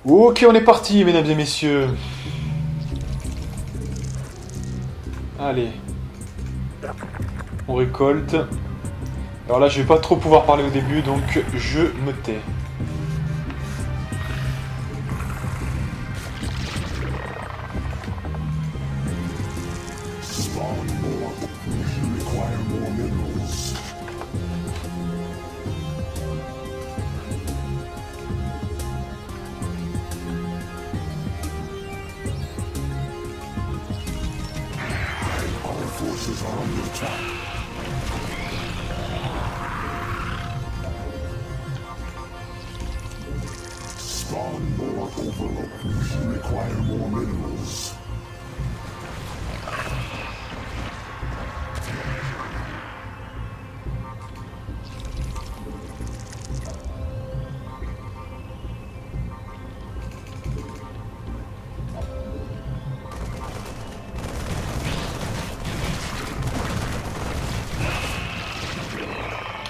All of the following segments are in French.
Ok, on est parti, mesdames et messieurs. Allez. On récolte. Alors là, je vais pas trop pouvoir parler au début, donc je me tais.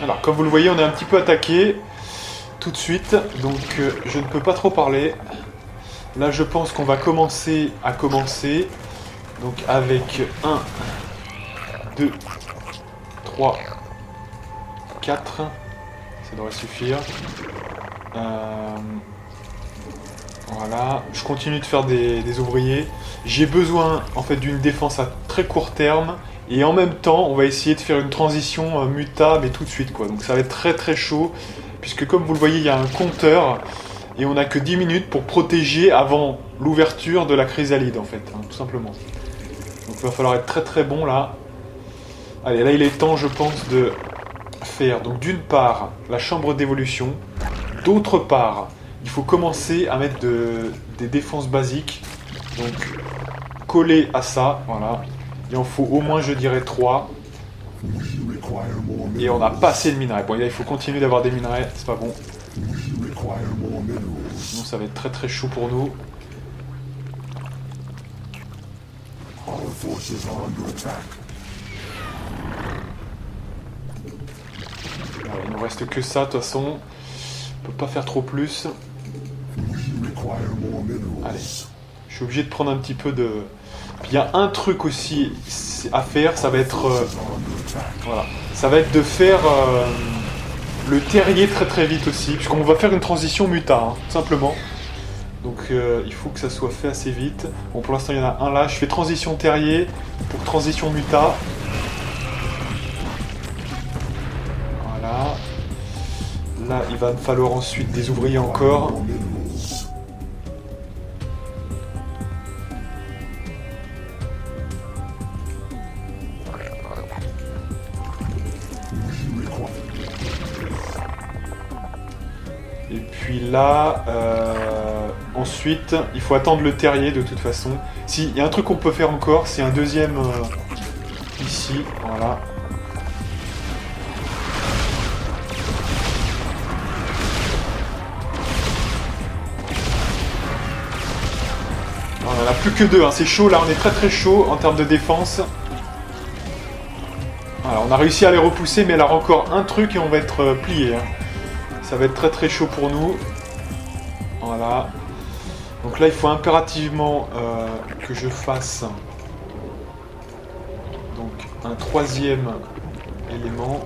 Alors, comme vous le voyez, on est un petit peu attaqué tout de suite, donc je ne peux pas trop parler. Là, je pense qu'on va commencer à commencer. Donc, avec 1, 2, 3, 4. Ça devrait suffire. Voilà. Je continue de faire des ouvriers. J'ai besoin, en fait, d'une défense à très court terme. Et en même temps, on va essayer de faire une transition muta, mais tout de suite, quoi. Donc ça va être très très chaud, puisque comme vous le voyez, il y a un compteur, et on n'a que 10 minutes pour protéger avant l'ouverture de la chrysalide, en fait, hein, tout simplement. Donc il va falloir être très très bon, là. Allez, là il est temps, je pense, de faire, donc d'une part, la chambre d'évolution, d'autre part, il faut commencer à mettre des défenses basiques, donc coller à ça, voilà. Il en faut au moins, je dirais, 3. Et on n'a pas assez de minerais. Bon, là, il faut continuer d'avoir des minerais, c'est pas bon. Sinon, ça va être très très chaud pour nous. Voilà, il nous reste que ça, de toute façon. On peut pas faire trop plus. Allez. Je suis obligé de prendre un petit peu de... Puis il y a un truc aussi à faire, ça va être... voilà. Ça va être de faire le terrier très très vite aussi, puisqu'on va faire une transition muta, hein, tout simplement. Donc il faut que ça soit fait assez vite. Bon, pour l'instant il y en a un là, je fais transition terrier pour transition muta. Voilà. Là il va me falloir ensuite des ouvriers encore. Et puis là, ensuite, il faut attendre le terrier de toute façon. Si, il y a un truc qu'on peut faire encore, c'est un deuxième ici, voilà. On en a plus que 2, hein. C'est chaud là, on est très très chaud en termes de défense. Voilà, on a réussi à les repousser, mais alors encore un truc et on va être plié, hein. Ça va être très très chaud pour nous. Voilà. Donc là, il faut impérativement que je fasse donc un troisième élément.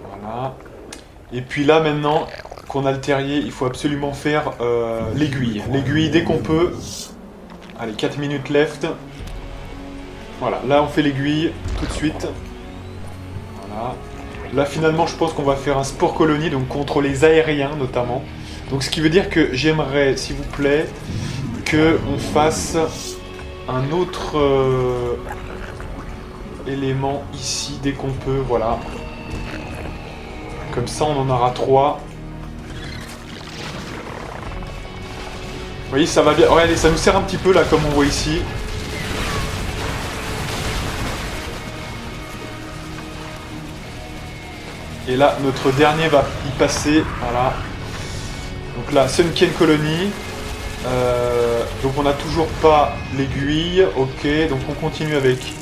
Voilà. Et puis là, maintenant qu'on a le terrier, il faut absolument faire l'aiguille. L'aiguille dès qu'on peut. Allez, 4 minutes left. Voilà, là on fait l'aiguille tout de suite. Voilà. Là finalement je pense qu'on va faire un sport colonie, donc contre les aériens notamment. Donc ce qui veut dire que j'aimerais, s'il vous plaît, qu'on fasse un autre élément ici dès qu'on peut, voilà. Comme ça on en aura 3. Vous voyez, ça va bien. Regardez, ça nous sert un petit peu là comme on voit ici. Et là, notre dernier va y passer, voilà. Donc là, Sunken Colony. Donc on n'a toujours pas l'aiguille, ok. Donc on continue avec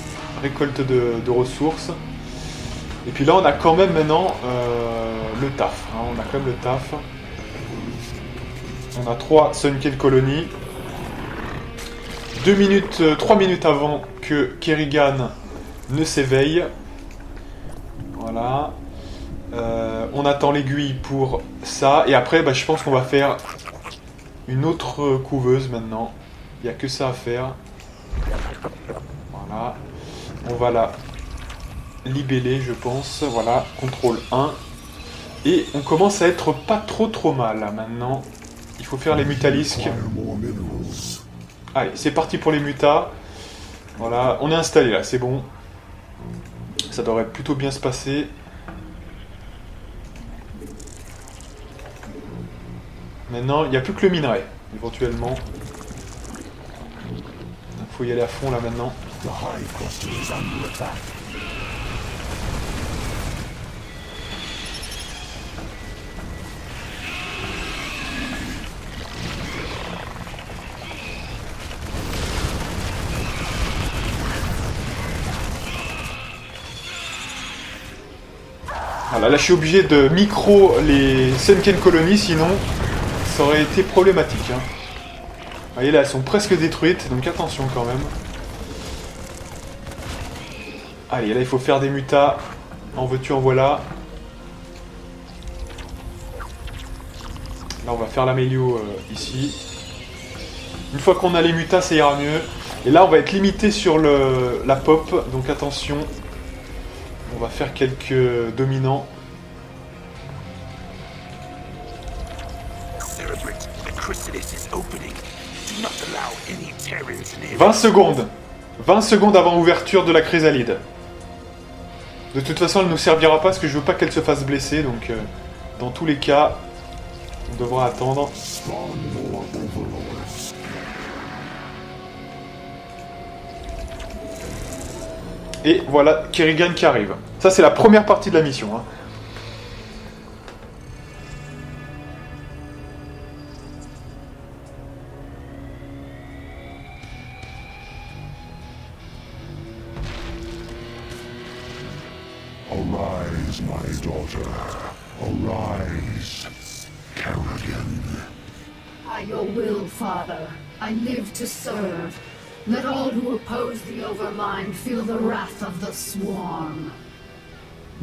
récolte de ressources. Et puis là, on a quand même maintenant le taf. Hein, on a quand même le taf. On a 3 Sunken Colony. 3 minutes avant que Kerrigan ne s'éveille. Voilà. On attend l'aiguille pour ça. Et après, je pense qu'on va faire une autre couveuse maintenant. Il n'y a que ça à faire. Voilà. On va la libeller, je pense. Voilà, contrôle 1. Et on commence à être pas trop mal là, maintenant. Il faut faire les mutalisques. Allez, c'est parti pour les mutas. Voilà, on est installé là, c'est bon. Ça devrait plutôt bien se passer. Maintenant, il n'y a plus que le minerai, éventuellement. Il faut y aller à fond là maintenant. Voilà, là je suis obligé de micro les Sunken Colony, sinon ça aurait été problématique. Hein. Vous voyez là, elles sont presque détruites, donc attention quand même. Allez, là il faut faire des mutas. En veux-tu, en voilà. Là on va faire l'amélio ici. Une fois qu'on a les mutas, ça ira mieux. Et là on va être limité sur la pop, donc attention. On va faire quelques dominants. 20 secondes. 20 secondes avant ouverture de la chrysalide. De toute façon, elle ne nous servira pas parce que je veux pas qu'elle se fasse blesser. Donc, dans tous les cas, on devra attendre. Et voilà, Kerrigan qui arrive. Ça, c'est la première partie de la mission. Hein. Arise, my daughter. Arise, Kerrigan. By your will, Father, I live to serve. Let all who oppose the Overmind feel the wrath of the Swarm.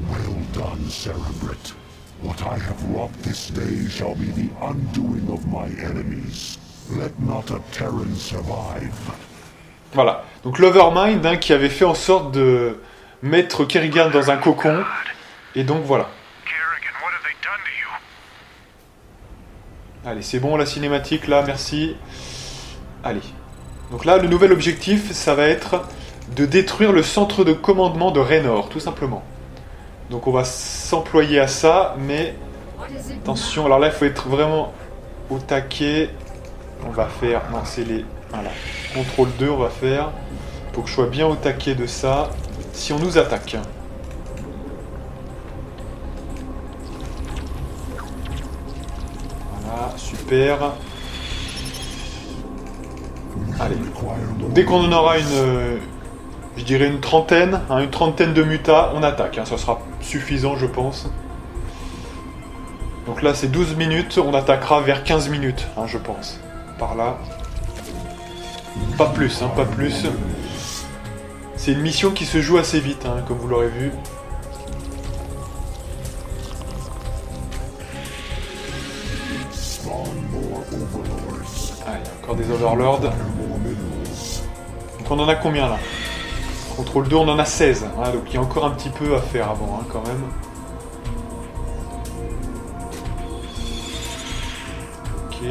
Well done, Cerebrit. What I have wrought this day shall be the undoing of my enemies. Let not a Terran survive. Voilà. Donc l'Overmind hein, qui avait fait en sorte de mettre Kerrigan dans un cocon. Et donc voilà. Allez, c'est bon la cinématique là, merci. Allez. Donc là, le nouvel objectif, ça va être de détruire le centre de commandement de Raynor, tout simplement. Donc on va s'employer à ça, mais attention, alors là, il faut être vraiment au taquet. On va faire... Non, c'est les... Voilà. Contrôle 2, on va faire. Pour que je sois bien au taquet de ça. Si on nous attaque. Voilà, super. Allez. Dès qu'on en aura je dirais une trentaine de mutas, on attaque. Hein. Ça sera suffisant, je pense. Donc là, c'est 12 minutes. On attaquera vers 15 minutes, hein, je pense. Par là. Pas plus, hein, pas plus. C'est une mission qui se joue assez vite, hein, comme vous l'aurez vu. Allez, encore des Overlords. Donc on en a combien là? Contrôle 2, on en a 16. Hein, donc il y a encore un petit peu à faire avant, hein, quand même. Ok.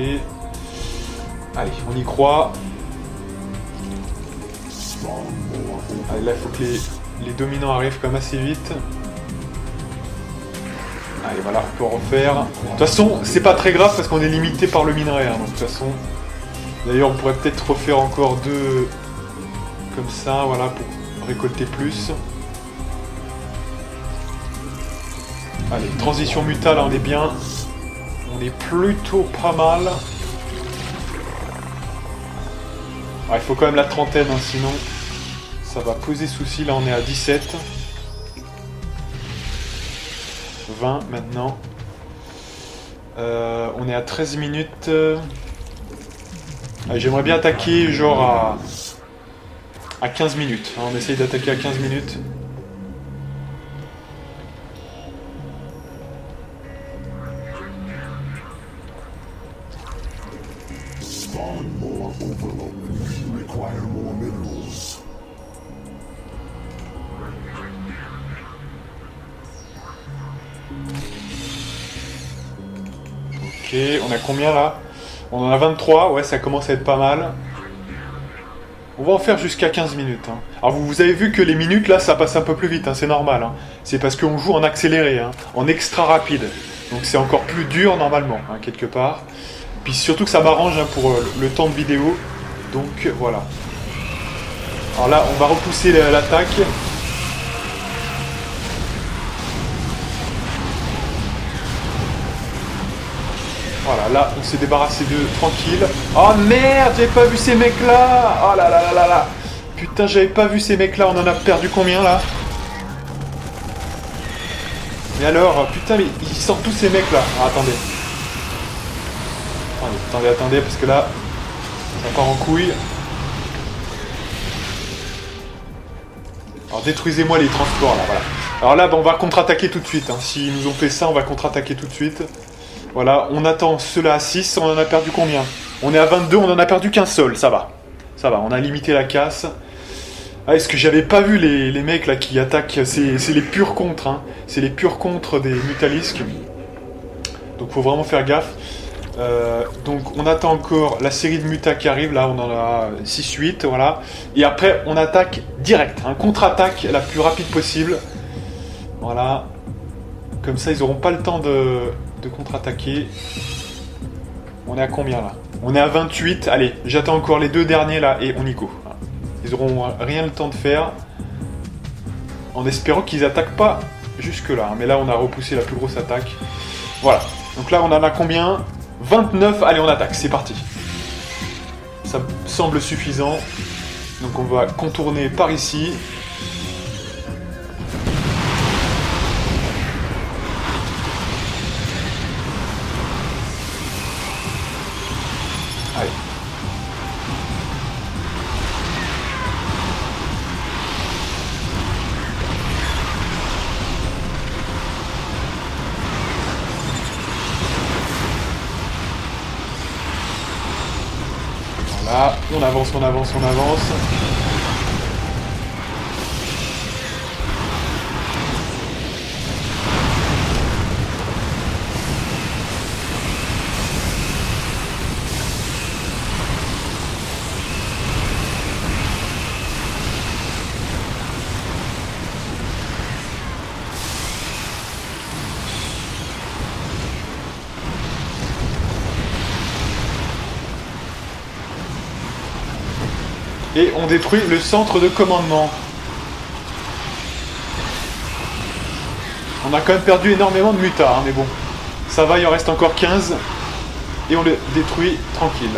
Allez, on y croit. Allez, là, il faut que les dominants arrivent quand même assez vite. Allez, voilà, on peut refaire. De toute façon, c'est pas très grave parce qu'on est limité par le minerai. Hein, donc, de toute façon... D'ailleurs, on pourrait peut-être refaire encore 2 comme ça, voilà, pour récolter plus. Allez, transition muta, là, on est bien. On est plutôt pas mal. Ah, il faut quand même la trentaine, hein, sinon ça va poser souci. Là, on est à 17. 20 maintenant. On est à 13 minutes. J'aimerais bien attaquer genre à 15 minutes. On essaye d'attaquer à 15 minutes. Spawn more overload. Require more minerals. Ok, on a combien là? On en a 23, ouais, ça commence à être pas mal. On va en faire jusqu'à 15 minutes. Hein. Alors vous avez vu que les minutes là, ça passe un peu plus vite, hein, c'est normal. Hein. C'est parce qu'on joue en accéléré, hein, en extra rapide. Donc c'est encore plus dur normalement, hein, quelque part. Puis surtout que ça m'arrange hein, pour le temps de vidéo. Donc voilà. Alors là, on va repousser l'attaque. Voilà, là, on s'est débarrassé d'eux, tranquille. Oh merde, j'avais pas vu ces mecs-là. Oh là là là là là. Putain, j'avais pas vu ces mecs-là. On en a perdu combien, là? Mais alors, putain, mais ils sortent tous ces mecs-là. Ah, attendez. Attendez, parce que là, ça part en couille. Alors, détruisez-moi les transports, là, voilà. Alors là, bah, on va contre-attaquer tout de suite. Hein. S'ils nous ont fait ça, on va contre-attaquer tout de suite. Voilà, on attend ceux-là à 6, on en a perdu combien? On est à 22, on en a perdu qu'un seul, ça va. Ça va, on a limité la casse. Ah, est-ce que j'avais pas vu les mecs là qui attaquent? C'est les purs contres, hein. C'est les purs contres des Mutalisques. Donc faut vraiment faire gaffe. Donc on attend encore la série de mutas qui arrive, là on en a 6-8, voilà. Et après on attaque direct, un contre-attaque la plus rapide possible. Voilà. Comme ça ils n'auront pas le temps de contre-attaquer. On est à combien là? On est à 28. Allez, j'attends encore les deux derniers là et on y go. Ils auront rien le temps de faire. En espérant qu'ils attaquent pas jusque là. Mais là on a repoussé la plus grosse attaque. Voilà. Donc là on en a combien? 29. Allez, on attaque. C'est parti. Ça semble suffisant. Donc on va contourner par ici. Allez. Voilà, on avance, on avance, on avance. Et on détruit le centre de commandement. On a quand même perdu énormément de mutas, hein, mais bon. Ça va, il en reste encore 15. Et on le détruit tranquille.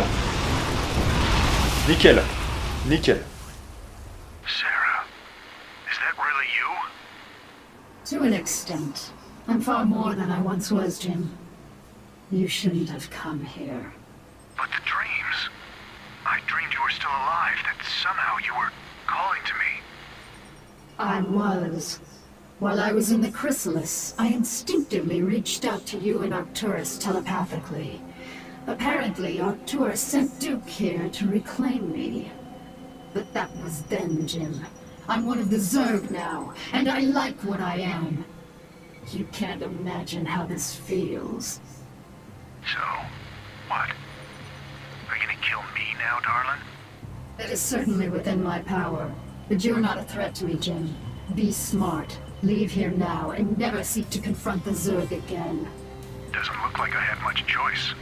Nickel. Nickel. Sarah, is that really you? To an extent. I'm far more than I once was, Jim. You shouldn't have come here. But the dreams. I dreamed you were still alive, that somehow you were calling to me. I was. While I was in the Chrysalis, I instinctively reached out to you and Arcturus telepathically. Apparently, Arcturus sent Duke here to reclaim me. But that was then, Jim. I'm one of the Zerg now, and I like what I am. You can't imagine how this feels. So, what? Are you gonna kill me now, darling? That is certainly within my power. But you're not a threat to me, Jim. Be smart. Leave here now and never seek to confront the Zerg again. Doesn't look like I have much choice.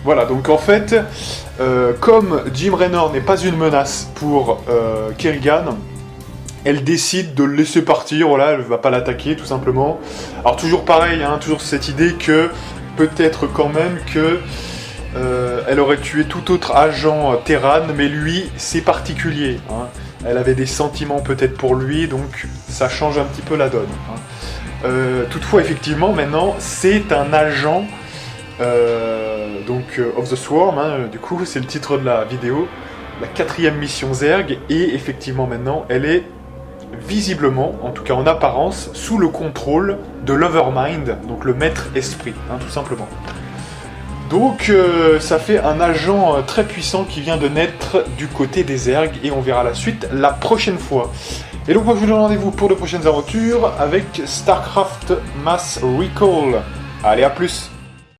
Voilà, donc en fait, comme Jim Raynor n'est pas une menace pour Kerrigan, elle décide de le laisser partir, voilà, elle va pas l'attaquer tout simplement. Alors toujours pareil, hein, toujours cette idée que peut-être quand même que elle aurait tué tout autre agent Terran, mais lui c'est particulier. Hein. Elle avait des sentiments peut-être pour lui, donc ça change un petit peu la donne. Hein. Toutefois, effectivement, maintenant, c'est un agent of the Swarm, hein, du coup, c'est le titre de la vidéo, la 4e mission Zerg, et effectivement, maintenant, elle est visiblement, en tout cas en apparence, sous le contrôle de l'Overmind, donc le maître esprit, hein, tout simplement. Donc ça fait un agent très puissant qui vient de naître du côté des Zerg, et on verra la suite la prochaine fois. Et donc moi je vous donne rendez-vous pour de prochaines aventures avec StarCraft Mass Recall. Allez, à plus!